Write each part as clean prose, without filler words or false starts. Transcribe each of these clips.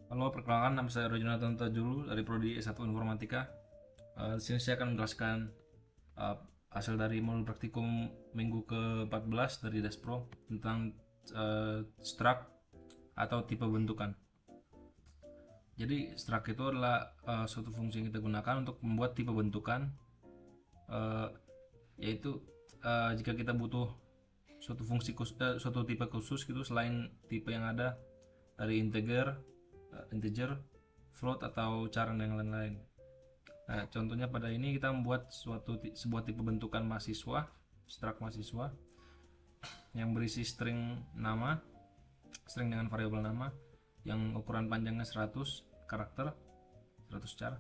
Halo, perkenalkan nama saya Rojonathan Tajulu dari Prodi S1 Informatika. Di sini saya akan menjelaskan uh, hasil dari modul praktikum minggu ke-14 dari Despro tentang struct atau tipe bentukan. Jadi struct itu adalah suatu fungsi yang kita gunakan untuk membuat tipe bentukan, uh, yaitu jika kita butuh suatu tipe khusus gitu selain tipe yang ada dari integer, float atau char dan yang lain-lain. Nah, contohnya pada ini kita membuat sebuah tipe bentukan mahasiswa, struct mahasiswa yang berisi string dengan variabel nama yang ukuran panjangnya 100 karakter, 100 char,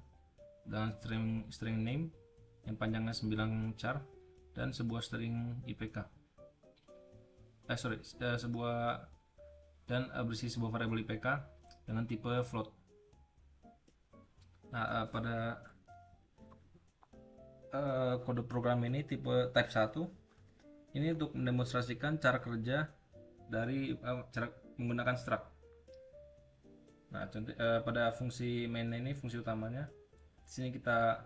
dan string name yang panjangnya 9 char, dan sebuah string IPK. Sebuah dan berisi sebuah variabel IPK dengan tipe float. Nah, pada kode program ini tipe type 1 ini untuk mendemonstrasikan cara kerja dari cara menggunakan struct. Nah, contoh pada fungsi main ini, fungsi utamanya, di sini kita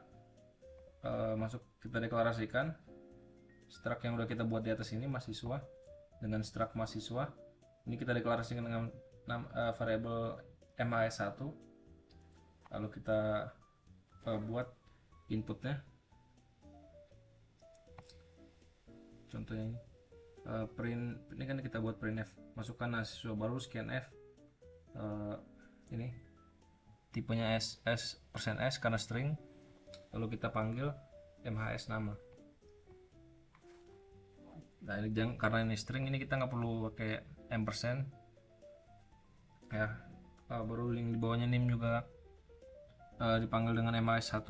kita deklarasikan struct yang udah kita buat di atas ini, mahasiswa, dengan struct mahasiswa. Ini kita deklarasikan dengan variabel MAS1. Lalu kita buat inputnya. Contohnya ini print, ini kan kita buat printf, masukkan mahasiswa baru scanf, ini tipenya s karena string, lalu kita panggil mhs nama. Nah, ini karena ini string, ini kita nggak perlu pakai ampersand ya. Baru yang di bawahnya nim juga dipanggil dengan mhs1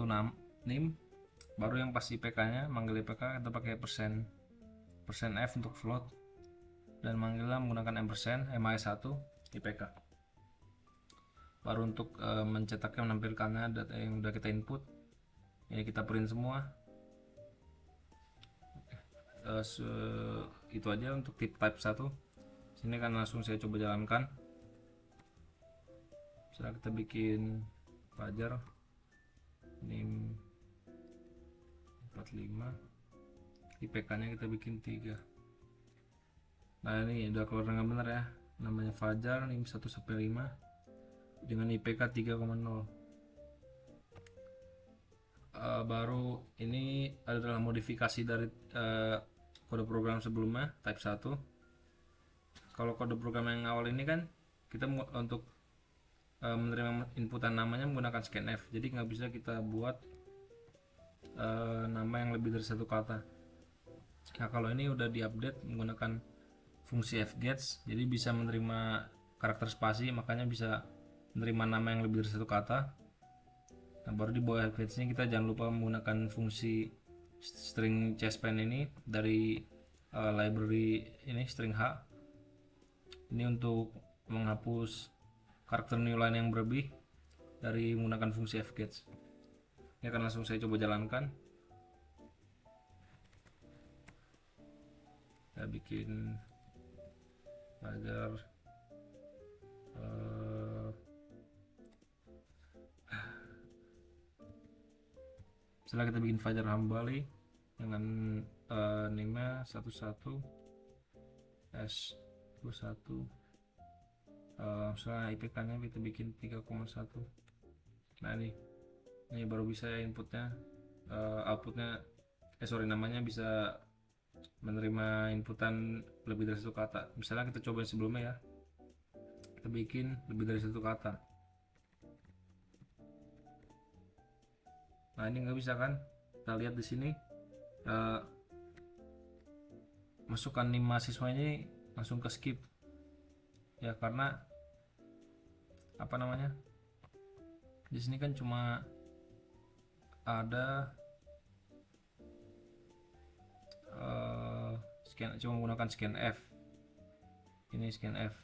nim. Baru yang pas IPK nya manggil IPK kita pakai persen f untuk float, dan manggilnya menggunakan ampersand mhs1 IPK. Baru untuk mencetaknya, menampilkannya data yang udah kita input, ini kita print semua. Itu aja untuk type 1. Sini kan langsung saya coba jalankan. Setelah kita bikin Fajar nim 45, IPK nya kita bikin 3. Nah, ini udah keluar dengan benar ya, namanya Fajar nim 1-5 dengan IPK 3,0. Baru ini adalah modifikasi dari kode program sebelumnya type 1. Kalau kode program yang awal ini kan kita untuk menerima inputan namanya menggunakan scanf, jadi nggak bisa kita buat nama yang lebih dari satu kata. Nah, kalau ini udah diupdate menggunakan fungsi fgets, jadi bisa menerima karakter spasi, makanya bisa menerima nama yang lebih dari satu kata. Nah, baru di bawah fgets ini kita jangan lupa menggunakan fungsi string chesspen ini dari library ini, string h. Ini untuk menghapus karakter newline yang berlebih dari menggunakan fungsi fgets. Ini akan langsung saya coba jalankan. Saya bikin Fajar setelah kita bikin Fajar Hambali dengan name-nya 11 S21, misalnya IPK nya kita bikin 3,1. Nah, ini baru bisa ya inputnya, outputnya namanya bisa menerima inputan lebih dari satu kata. Misalnya kita coba sebelumnya ya, kita bikin lebih dari satu kata. Nah, ini nggak bisa kan, kita lihat di sini masukkan nim mahasiswa ini langsung ke skip ya, karena apa namanya, di sini kan cuma ada cuma menggunakan scanf. Ini scanf,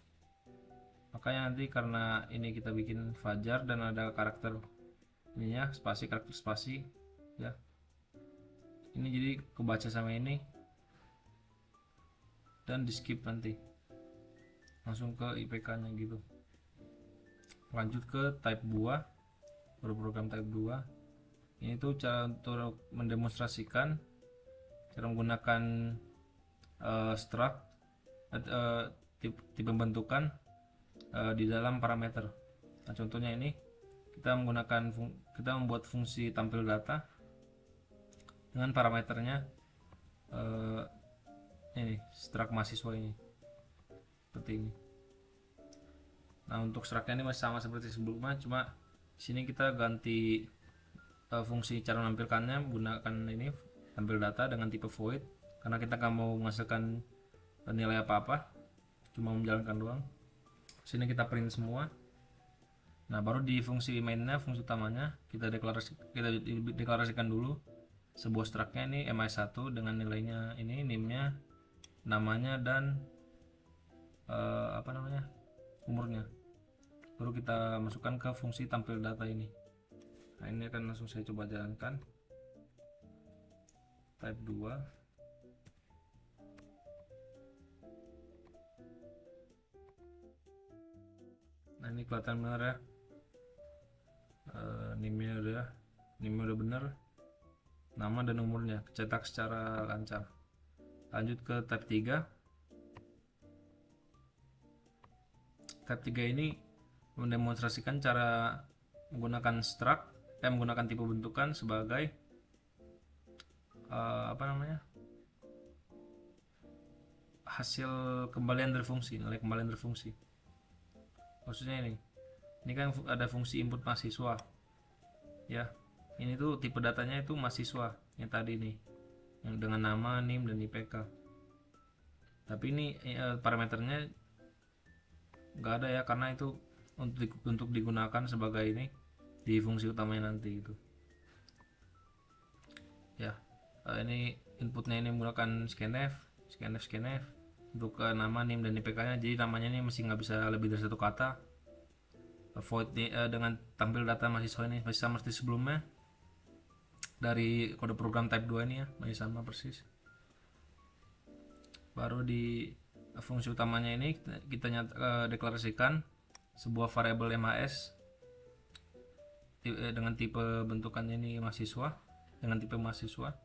makanya nanti karena ini kita bikin Fajar dan ada karakter ininya, karakter spasi ya, ini jadi kebaca sama ini dan di skip, nanti langsung ke IPK nya gitu. lanjut ke type 2, program type 2. Ini tuh cara untuk mendemonstrasikan cara menggunakan struct tipe bentukan di dalam parameter. Nah, contohnya ini kita membuat fungsi tampil data dengan parameternya ini struct mahasiswa ini seperti ini. Nah, untuk structnya ini masih sama seperti sebelumnya, cuma di sini kita ganti fungsi cara menampilkannya menggunakan ini tampil data dengan tipe void, karena kita nggak mau menghasilkan nilai apa-apa, cuma menjalankan doang. Sini kita print semua. Nah, baru di fungsi mainnya, fungsi utamanya kita deklarasikan dulu sebuah structnya ini mi1 dengan nilainya ini, nimnya, namanya, dan umurnya. Baru kita masukkan ke fungsi tampil data ini. Nah, ini akan langsung saya coba jalankan. Type 2. Nah, ini kelihatan benar ya. Nimnya udah benar. Nama dan umurnya cetak secara lancar. Lanjut ke type 3. Type 3 ini mendemonstrasikan cara menggunakan struct menggunakan tipe bentukan sebagai hasil kembalian dari fungsi, nilai kembalian dari fungsi. Maksudnya ini kan ada fungsi input mahasiswa ya, ini tuh tipe datanya itu mahasiswa yang tadi nih, yang dengan nama, nim, dan IPK. Tapi ini parameternya nggak ada ya, karena itu untuk digunakan sebagai ini di fungsi utamanya nanti gitu ya. Ini inputnya ini menggunakan scanf untuk nama, nim, dan IPK nya. Jadi namanya ini masih nggak bisa lebih dari satu kata. Void dengan tampil data mahasiswa ini masih sama seperti sebelumnya dari kode program type 2 ini ya, masih sama persis. Baru di fungsi utamanya ini kita deklarasikan sebuah variabel MHS dengan tipe bentukannya ini mahasiswa, dengan tipe mahasiswa.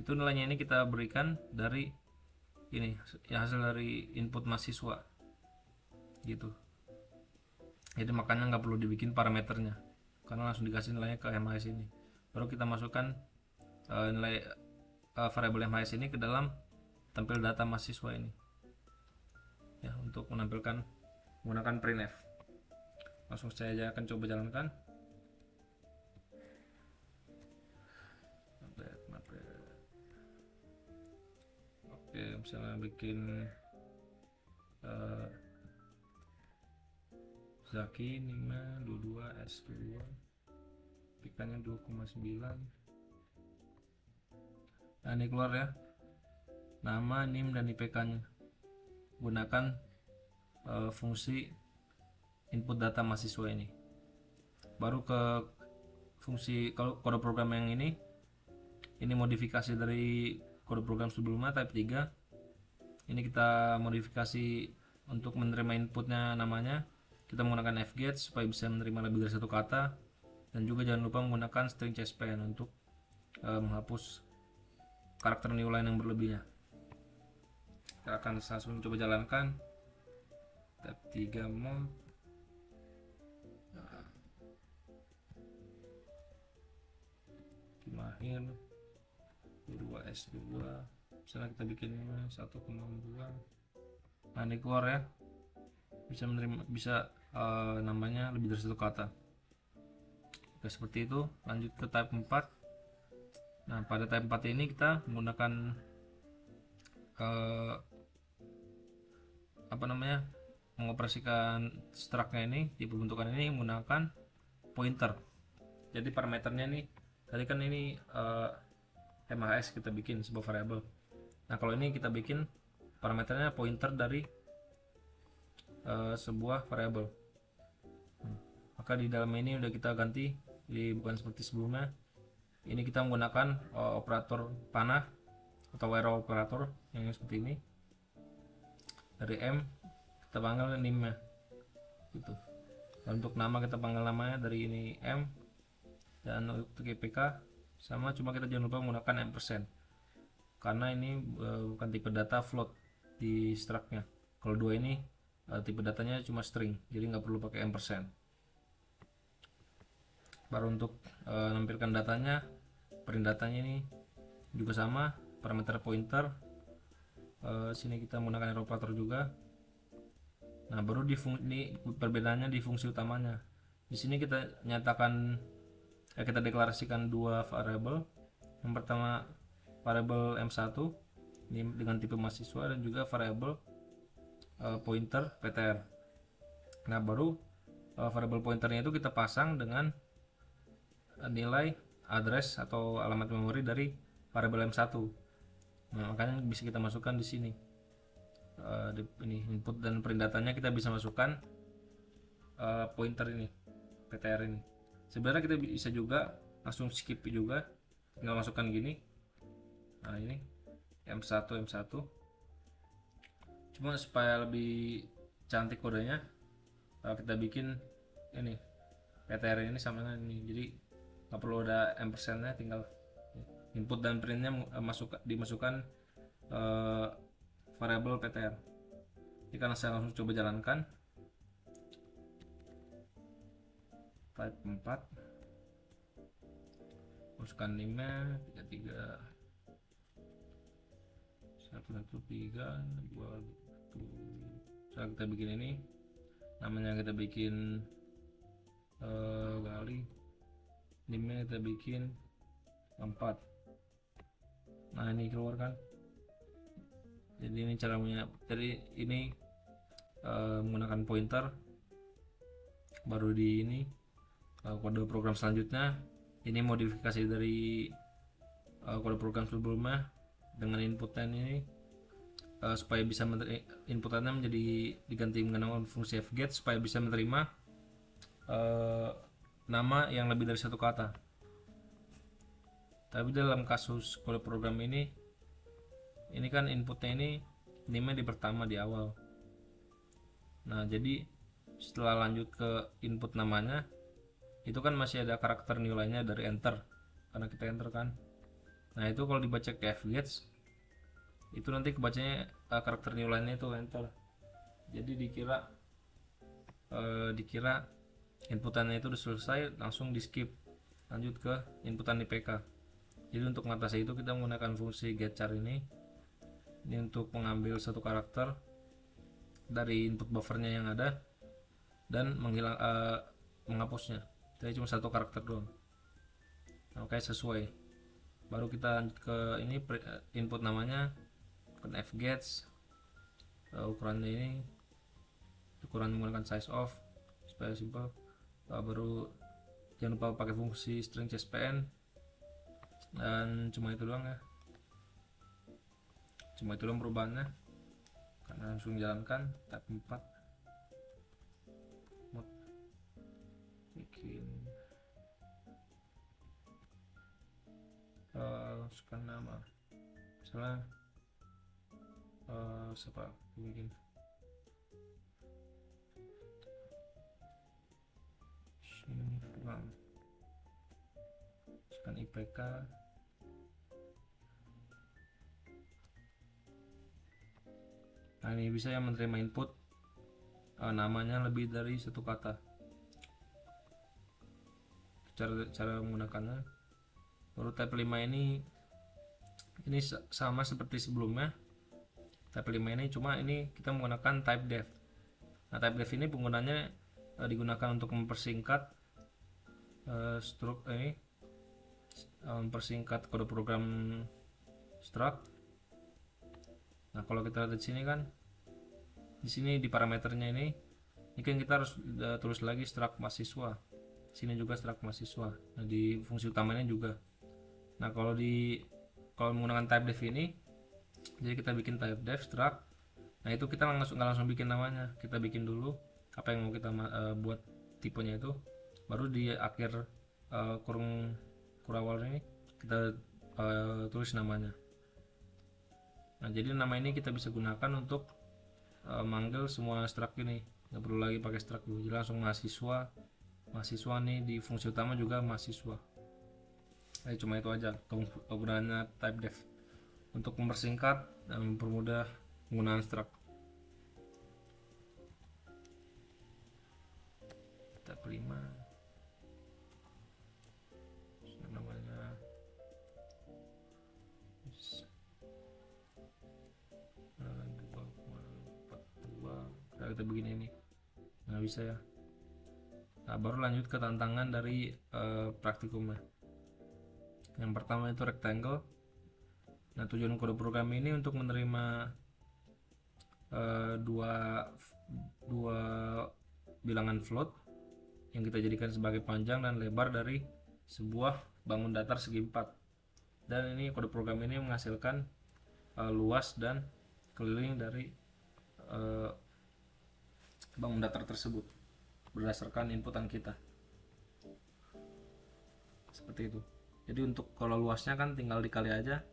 Itu nilainya ini kita berikan dari ini ya, hasil dari input mahasiswa gitu. Jadi makanya nggak perlu dibikin parameternya, karena langsung dikasih nilainya ke MHS ini. Baru kita masukkan nilai variabel MHS ini ke dalam tampil data mahasiswa ini ya, untuk menampilkan menggunakan printf. Langsung saya akan coba jalankan. Oke, misalnya bikin Zaki 522 S2, pikannya 2,9. Nah, ini keluar ya nama, nim, dan IPK nya. Gunakan fungsi input data mahasiswa ini. Baru ke fungsi kalau kode program yang ini modifikasi dari kode program sebelumnya type 3. Ini kita modifikasi untuk menerima inputnya namanya. Kita menggunakan fget supaya bisa menerima lebih dari satu kata, dan juga jangan lupa menggunakan string cspan untuk menghapus karakter new line yang berlebihnya. Kita akan langsung coba jalankan. Tab 3 mode. Mahir 2 S2, misalnya kita bikin 1,2. Nah, ini keluar ya, bisa namanya lebih dari satu kata. Oke, seperti itu. Lanjut ke type 4. Nah, pada type 4 ini kita menggunakan mengoperasikan struct-nya ini, tipe bentukan ini menggunakan pointer. Jadi parameternya nih, tadi kan ini MHS kita bikin sebuah variabel. Nah, kalau ini kita bikin parameternya pointer dari sebuah variabel. Maka di dalam ini udah kita ganti, jadi bukan seperti sebelumnya. Ini kita menggunakan operator panah atau arrow operator yang seperti ini. Dari M kita panggil nimnya gitu. Dan untuk nama kita panggil namanya dari ini M, dan untuk IPK sama, cuma kita jangan lupa menggunakan ampersand karena ini bukan tipe data float di struct-nya. Kalau dua ini tipe datanya cuma string, jadi nggak perlu pakai ampersand. Baru untuk nampilkan datanya, print datanya ini juga sama, parameter pointer. Sini kita menggunakan arrow operator juga. Nah, baru ini perbedaannya di fungsi utamanya. Di sini kita nyatakan, kita deklarasikan dua variabel. Yang pertama variabel M1 ini dengan tipe mahasiswa, dan juga variabel pointer PTR. Nah, baru variabel pointernya itu kita pasang dengan nilai address atau alamat memori dari variabel M1. Nah, makanya bisa kita masukkan di sini. Ini input dan print datanya kita bisa masukkan pointer ini, PTR ini. Sebenarnya kita bisa juga langsung skip juga, tinggal masukkan gini. Nah, ini M1 cuma supaya lebih cantik kodenya, kita bikin ini PTR ini sama dengan ini, jadi nggak perlu ada ampersandnya, tinggal input dan printnya dimasukkan variabel PTR. Jadi karena saya langsung coba jalankan, type 4, masukkan NIM-nya 33 113 21. Setelah kita bikin ini, namanya kita bikin kali, NIM-nya kita bikin 4. Nah, ini keluar kan. Jadi ini caranya. Jadi ini menggunakan pointer. Baru di ini kode program selanjutnya, ini modifikasi dari kode program sebelumnya dengan inputnya ini, supaya bisa inputannya menjadi diganti menggunakan fungsi fget supaya bisa menerima nama yang lebih dari satu kata. Tapi dalam kasus kode program ini kan inputnya ini name-nya di pertama, di awal. Nah, jadi setelah lanjut ke input namanya, itu kan masih ada karakter nilainya dari enter, karena kita enter kan. Nah, itu kalau dibaca ke fgets, itu nanti kebacanya karakter nilainya itu enter. Jadi dikira inputannya itu udah selesai, langsung di skip lanjut ke inputan IPK. Jadi untuk mengatasi itu kita menggunakan fungsi getChar ini untuk mengambil satu karakter dari input buffernya yang ada dan menghapusnya. Jadi cuma satu karakter doang. Oke, sesuai. Baru kita lanjut ke ini, input namanya ke fgets, ukurannya ini, ukuran menggunakan size of supaya simple. Baru jangan lupa pakai fungsi string cspn, dan cuma itu doang ya. Cuma itu doang perubahannya, karena langsung jalankan tab 4 mod bikin masukkan nama, misalnya siapa bikin sini doang, masukkan IPK. Nah, ini bisa ya menerima input namanya lebih dari satu kata. Cara menggunakannya. Baru type 5 ini sama seperti sebelumnya. Type 5 ini cuma ini kita menggunakan type def. Nah, type def ini penggunanya digunakan untuk mempersingkat struct ini, mempersingkat kode program struct. Nah, kalau kita lihat di sini kan, di sini di parameternya ini kan kita harus tulis lagi struct mahasiswa. Sini juga struct mahasiswa. Nah, di fungsi utamanya juga. Nah, kalau menggunakan type def ini, jadi kita bikin type def struct. Nah, itu kita nggak langsung bikin namanya, kita bikin dulu apa yang mau kita buat tipenya itu, baru di akhir kurung kurawal ini kita tulis namanya. Nah, jadi nama ini kita bisa gunakan untuk manggil semua struct ini. nggak perlu lagi pakai struct dulu, jadi langsung mahasiswa nih di fungsi utama juga mahasiswa. Cuma itu aja kegunaannya type def untuk mempersingkat dan mempermudah penggunaan struct. Tab 5 namanya kita begini ini nggak bisa ya. Nah, baru lanjut ke tantangan dari praktikumnya. Yang pertama itu rectangle. Nah, tujuan kode program ini untuk menerima dua bilangan float yang kita jadikan sebagai panjang dan lebar dari sebuah bangun datar segi 4. Dan ini kode program ini menghasilkan luas dan keliling dari bangun datar tersebut berdasarkan inputan kita. Seperti itu. Jadi untuk kalau luasnya kan tinggal dikali aja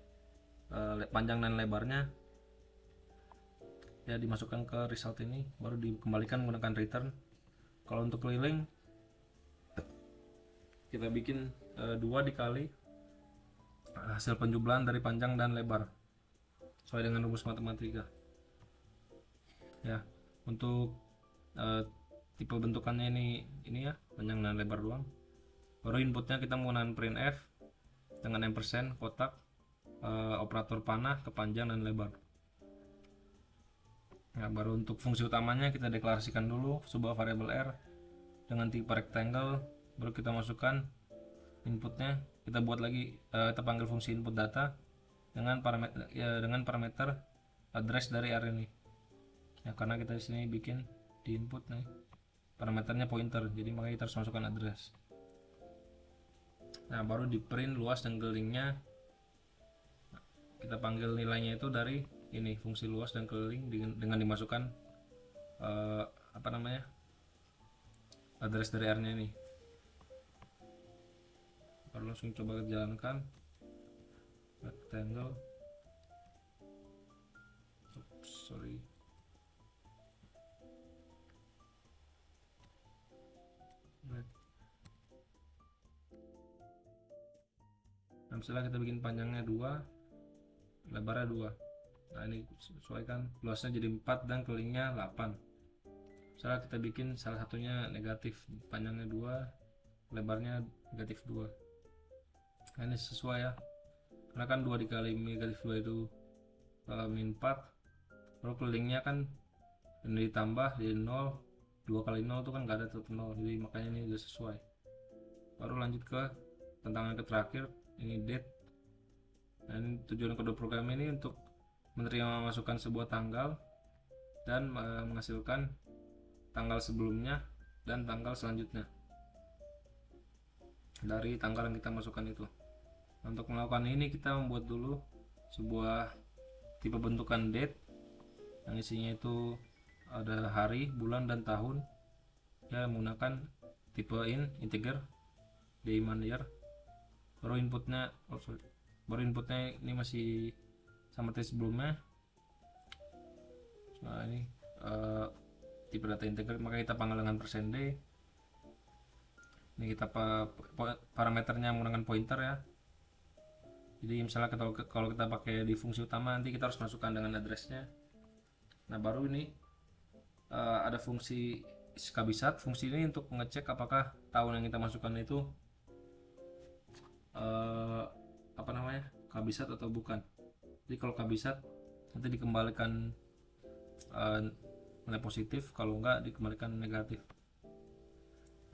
panjang dan lebarnya, ya dimasukkan ke result ini, baru dikembalikan menggunakan return. Kalau untuk keliling kita bikin 2 dikali hasil penjumlahan dari panjang dan lebar sesuai dengan rumus matematika. Ya, untuk tipe bentukannya ini ya, panjang dan lebar doang. Baru inputnya kita menggunakan printf dengan ampersand kotak, operator panah ke panjang dan lebar. Nah, baru untuk fungsi utamanya kita deklarasikan dulu sebuah variabel r dengan tipe rectangle, baru kita masukkan inputnya, kita buat lagi, kita panggil fungsi input data dengan parameter address dari r ini. Ya, karena kita di sini bikin di input nih parameternya pointer, jadi makanya kita harus masukkan address. Nah, baru di print luas dan kelilingnya, kita panggil nilainya itu dari ini fungsi luas dan keliling dengan dimasukkan address dari r nya ini. Baru langsung coba jalankan rectangle. Nah, misalnya kita bikin panjangnya 2, lebarnya 2. Nah, ini sesuaikan, luasnya jadi 4 dan kelilingnya 8. Misalnya kita bikin salah satunya negatif, panjangnya 2, lebarnya negatif 2. Nah, ini sesuai ya, karena kan 2 dikali negatif 2 itu min 4, lalu kelilingnya kan ini ditambah jadi 0, 2 kali 0 itu kan gak ada tetap 0, jadi makanya ini udah sesuai. Baru lanjut ke tantangan terakhir, ini date. Nah, ini tujuan kode program ini untuk menerima masukan sebuah tanggal dan menghasilkan tanggal sebelumnya dan tanggal selanjutnya dari tanggal yang kita masukkan itu. Untuk melakukan ini kita membuat dulu sebuah tipe bentukan date yang isinya itu ada hari, bulan, dan tahun, ya menggunakan tipe integer day-month year. Baru inputnya ini masih sama tadi sebelumnya. Nah, ini tipe data integer, maka kita panggil dengan %d. Ini kita parameternya menggunakan pointer ya. Jadi misalnya kalau kita pakai di fungsi utama, nanti kita harus masukkan dengan addressnya. Nah, baru ini ada fungsi skabisat. Fungsi ini untuk mengecek apakah tahun yang kita masukkan itu kabisat atau bukan. Jadi kalau kabisat nanti dikembalikan nilai positif, kalau enggak dikembalikan negatif.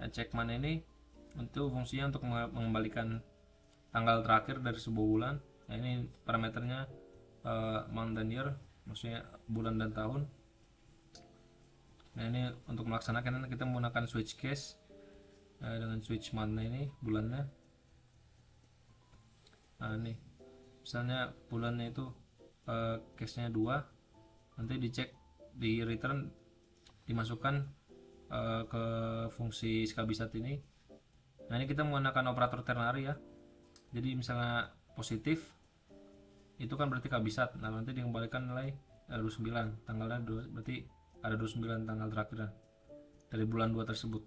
Nah, check mana ini untuk fungsinya untuk mengembalikan tanggal terakhir dari sebuah bulan. Nah, ini parameternya month dan year, maksudnya bulan dan tahun. Nah, ini untuk melaksanakan kita menggunakan switch case dengan switch month ini bulannya. Nah, ini misalnya bulannya itu case nya 2, nanti dicek di return, dimasukkan ke fungsi skabisat ini. Nah, ini kita menggunakan operator ternary ya. Jadi misalnya positif itu kan berarti kabisat. Nah, nanti dikembalikan nilai 29, tanggalnya 2, berarti ada 29 tanggal terakhirnya. dari bulan 2 tersebut.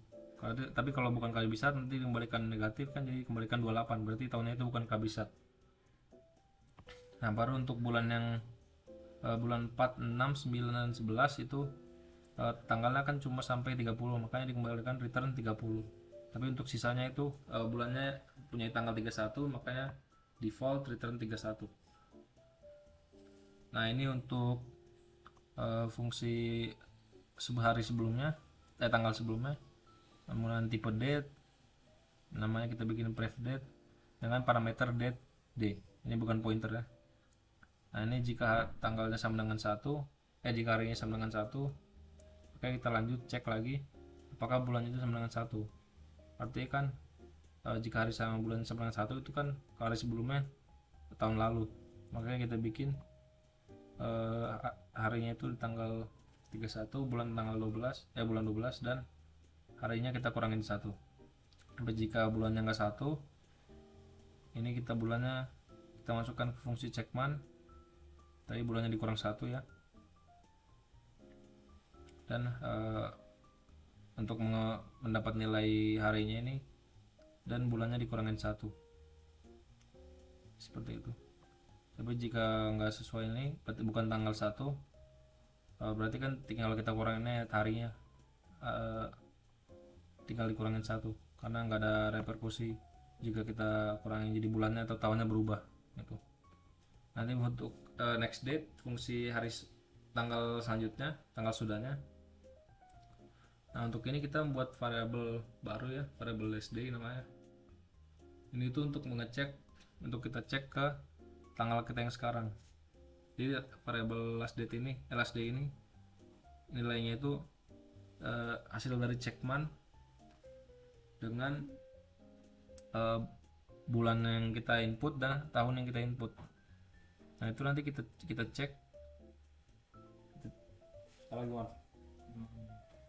Tapi kalau bukan kabisat nanti dikembalikan negatif kan, jadi kembalikan 28, berarti tahunnya itu bukan kabisat. Nah baru untuk bulan yang bulan 4, 6, 9, dan 11 itu tanggalnya kan cuma sampai 30, makanya dikembalikan return 30. Tapi untuk sisanya itu bulannya punya tanggal 31, makanya default return 31. Nah ini untuk fungsi hari sebelumnya, tanggal sebelumnya. Kemudian tipe date, namanya kita bikin pref date dengan parameter date d. Ini bukan pointer ya. Nah ini jika tanggalnya sama dengan 1, jika harinya sama dengan 1, oke kita lanjut cek lagi apakah bulannya itu sama dengan 1. Artinya kan jika hari sama bulan sama dengan 1 itu kan hari sebelumnya tahun lalu, makanya kita bikin harinya itu di tanggal 31, bulan tanggal 12, bulan 12, dan harinya kita kurangin 1. Tapi jika bulannya nggak 1, ini kita bulannya kita masukkan ke fungsi checkman, tadi bulannya dikurang 1 ya. Dan untuk mendapat nilai harinya ini dan bulannya dikurangin 1 seperti itu. Tapi jika nggak sesuai ini, berarti bukan tanggal 1, berarti kan tinggal kita kuranginnya harinya, tinggal dikurangin 1 karena nggak ada reperkusi jika kita kurangin jadi bulannya atau tahunnya berubah gitu. Nanti untuk next date, fungsi hari tanggal selanjutnya, tanggal sudahnya. Nah untuk ini kita membuat variabel baru ya, variabel last day namanya. Ini itu untuk mengecek, untuk kita cek ke tanggal kita yang sekarang. Jadi variabel last day ini nilainya itu hasil dari checkman dengan bulan yang kita input dan tahun yang kita input. Nah itu nanti kita cek,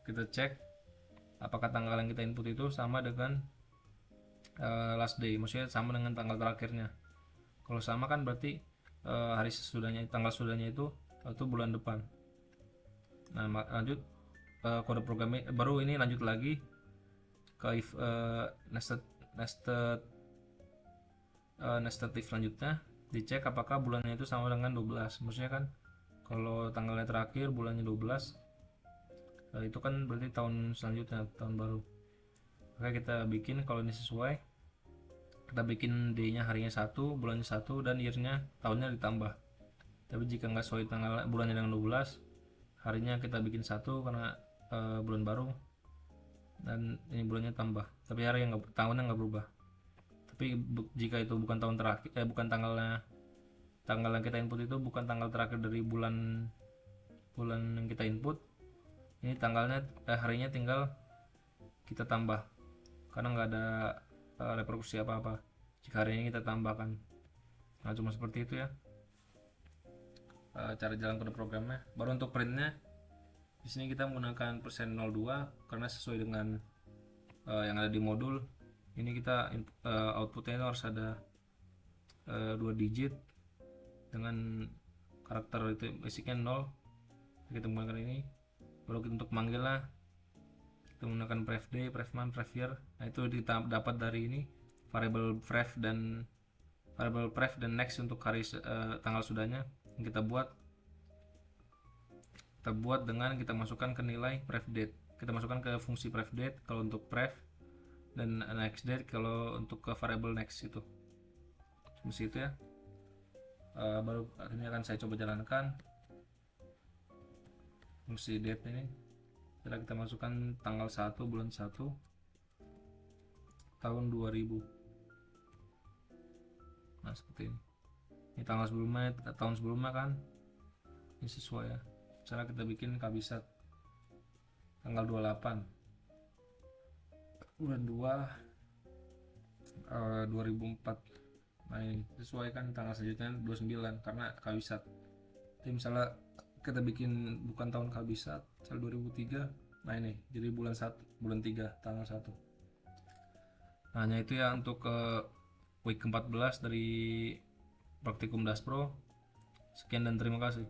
kita cek apakah tanggal yang kita input itu sama dengan last day, maksudnya sama dengan tanggal terakhirnya. Kalau sama kan berarti hari sesudahnya, tanggal sesudahnya itu bulan depan. Nah lanjut kode programnya baru ini, lanjut lagi ke if nested if selanjutnya, dicek apakah bulannya itu sama dengan 12. Maksudnya kan kalau tanggalnya terakhir bulannya 12, itu kan berarti tahun selanjutnya, tahun baru. Maka kita bikin, kalau ini sesuai, kita bikin D nya harinya 1, bulannya 1, dan year nya tahunnya ditambah. Tapi jika nggak sesuai tanggal bulannya dengan 12, harinya kita bikin 1 karena bulan baru, dan ini bulannya tambah, tapi hari yang tahunnya nggak berubah. Tapi jika itu bukan tahun terakhir, bukan tanggal yang kita input itu bukan tanggal terakhir dari bulan yang kita input, ini tanggalnya harinya tinggal kita tambah karena nggak ada reperkusi apa-apa jika harinya kita tambahkan. Nah cuma seperti itu ya cara jalan kode programnya. Baru untuk printnya, di sini kita menggunakan %02 karena sesuai dengan yang ada di modul. Ini kita outputnya itu harus ada 2 digit dengan karakter itu basicnya 0. Kita menggunakan ini. Baru untuk manggilnya kita menggunakan pref day, pref month, pref year. Nah itu kita dapat dari ini variable pref dan next untuk hari tanggal sudahnya yang kita buat dengan kita masukkan ke nilai pref date. Kita masukkan ke fungsi pref date kalau untuk pref, dan next date kalau untuk ke variable next itu. Fungsi itu ya. Baru ini akan saya coba jalankan fungsi date ini. Setelah kita masukkan tanggal 1 bulan 1 tahun 2000. Nah seperti ini. Ini tanggal sebelumnya, tahun sebelumnya kan ini sesuai ya. Cara kita bikin kabisat tanggal 28 bulan 2 2004. Nah ini sesuaikan tanggal selanjutnya 29 karena kabisat. Jadi misalnya kita bikin bukan tahun kabisat, misal 2003, nah ini jadi bulan 3 tanggal 1. Nah hanya itu ya untuk week ke-14 dari Praktikum Daspro. Sekian dan terima kasih.